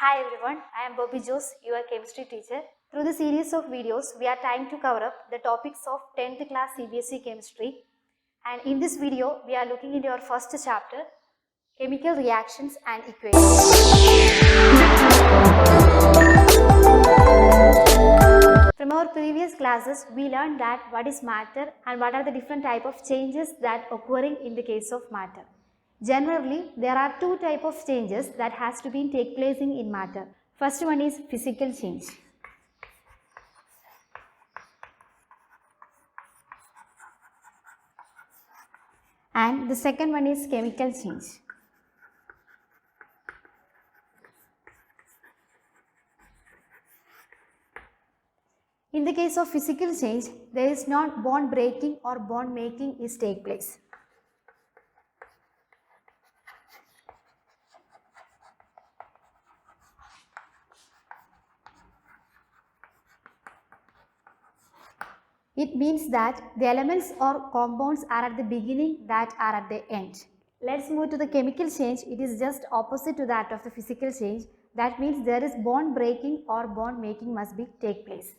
Hi everyone, I am Bobby Jose, your chemistry teacher. Through the series of videos, we are trying to cover up the topics of 10th class CBSE chemistry. And in this video, we are looking into our first chapter, chemical reactions and equations. From our previous classes, we learned that what is matter and what are the different type of changes that occurring in the case of matter. Generally, there are two type of changes that has to be take place in matter. First one is physical change. And the second one is chemical change. In the case of physical change, there is not bond breaking or bond making is take place. It means that the elements or compounds are at the beginning that are at the end. Let's move to the chemical change. It is just opposite to that of the physical change. That means there is bond breaking or bond making must be take place.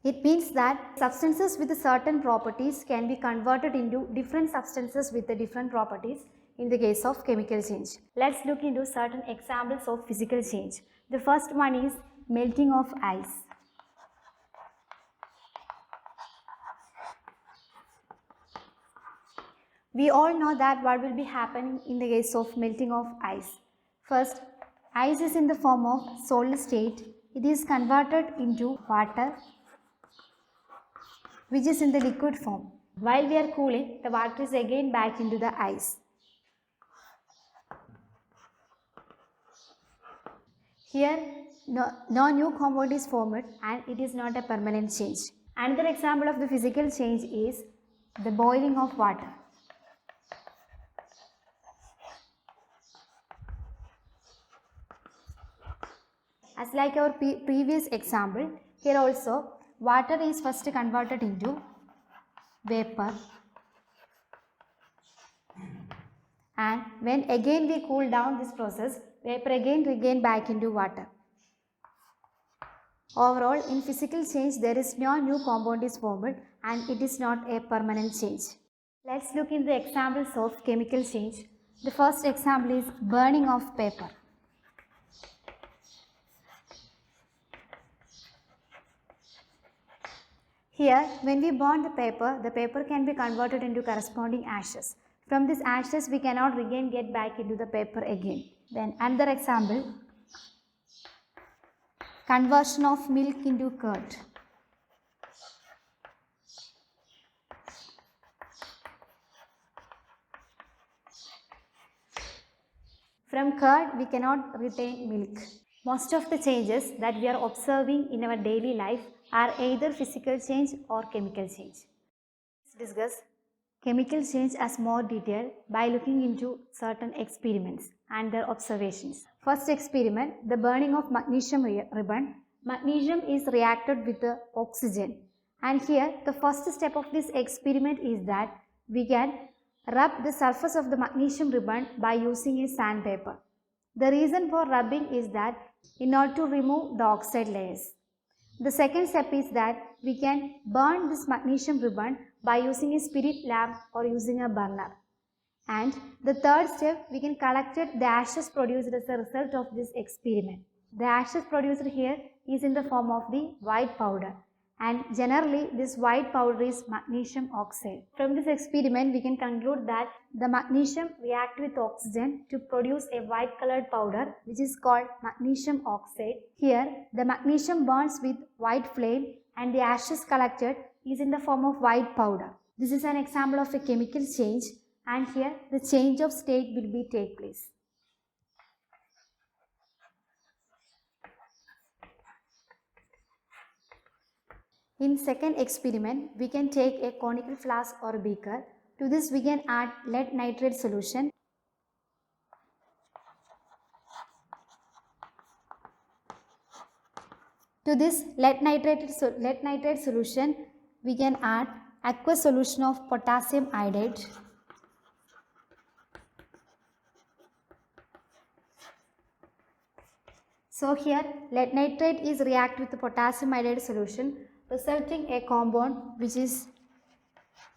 It means that substances with certain properties can be converted into different substances with the different properties in the case of chemical change. Let's look into certain examples of physical change. The first one is melting of ice. We all know that what will be happening in the case of melting of ice. First, ice is in the form of solid state. It is converted into water, which is in the liquid form. While we are cooling, the water is again back into the ice. Here, no new compound is formed and it is not a permanent change. Another example of the physical change is the boiling of water. As like our previous example, here also water is first converted into vapor, and when again we cool down this process, vapor again regain back into water. Overall, in physical change, there is no new compound is formed and it is not a permanent change. Let's look into the examples of chemical change. The first example is burning of paper. Here, when we burn the paper can be converted into corresponding ashes. From these ashes, we cannot again get back into the paper again. Then another example, conversion of milk into curd. From curd, we cannot retain milk. Most of the changes that we are observing in our daily life are either physical change or chemical change. Let's discuss chemical change as more detail by looking into certain experiments and their observations. First experiment, the burning of magnesium ribbon. Magnesium is reacted with the oxygen, and here the first step of this experiment is that we can rub the surface of the magnesium ribbon by using a sandpaper. The reason for rubbing is that in order to remove the oxide layers. The second step is that we can burn this magnesium ribbon by using a spirit lamp or using a burner. And the third step, we can collect the ashes produced as a result of this experiment. The ashes produced here is in the form of the white powder, and generally this white powder is magnesium oxide. From this experiment, we can conclude that the magnesium reacts with oxygen to produce a white colored powder which is called magnesium oxide. Here, the magnesium burns with white flame and the ashes collected is in the form of white powder. This is an example of a chemical change, and here the change of state will be take place. In second experiment, we can take a conical flask or beaker. To this we can add lead nitrate solution. To this lead nitrate solution, we can add aqueous solution of potassium iodide. So here lead nitrate is react with the potassium iodide solution, resulting a compound which is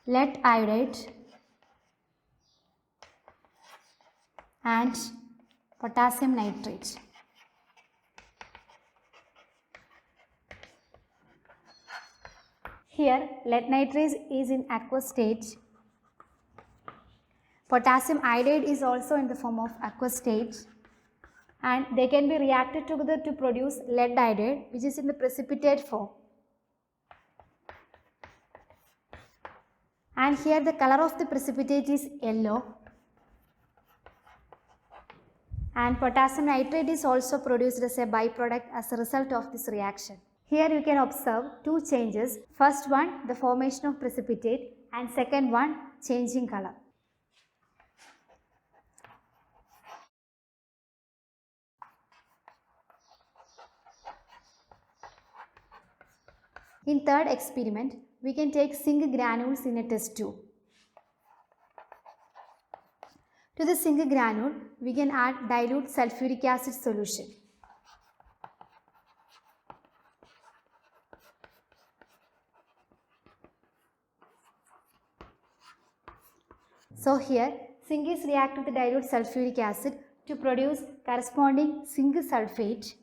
lead iodide and potassium nitrate. Here lead nitrate is in aqueous state. Potassium iodide is also in the form of aqueous state, and they can be reacted together to produce lead iodide, which is in the precipitate form. And here the color of the precipitate is yellow, and potassium nitrate is also produced as a byproduct as a result of this reaction. Here you can observe two changes. First one, the formation of precipitate, and second one, changing color. In third experiment, we can take zinc granules in a test tube. To the zinc granule, we can add dilute sulfuric acid solution. So here, zinc is react with the dilute sulfuric acid to produce corresponding zinc sulfate.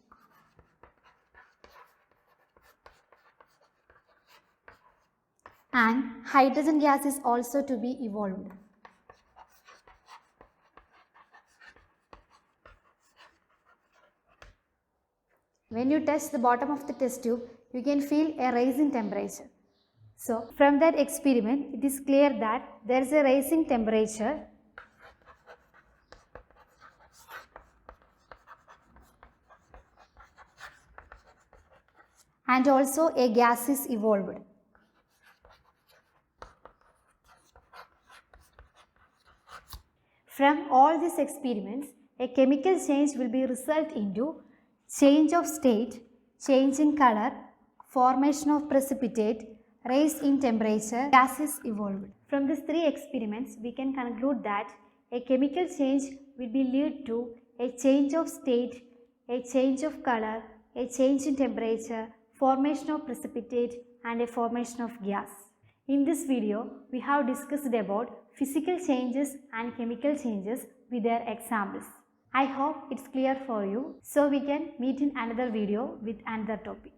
And hydrogen gas is also to be evolved. When you touch the bottom of the test tube, you can feel a rise in temperature. So, from that experiment, it is clear that there is a rising temperature and also a gas is evolved. From all these experiments, a chemical change will be result into change of state, change in color, formation of precipitate, rise in temperature, gases evolved. From these three experiments, we can conclude that a chemical change will be lead to a change of state, a change of color, a change in temperature, formation of precipitate, and a formation of gas. In this video, we have discussed about physical changes and chemical changes with their examples. I hope it's clear for you. So we can meet in another video with another topic.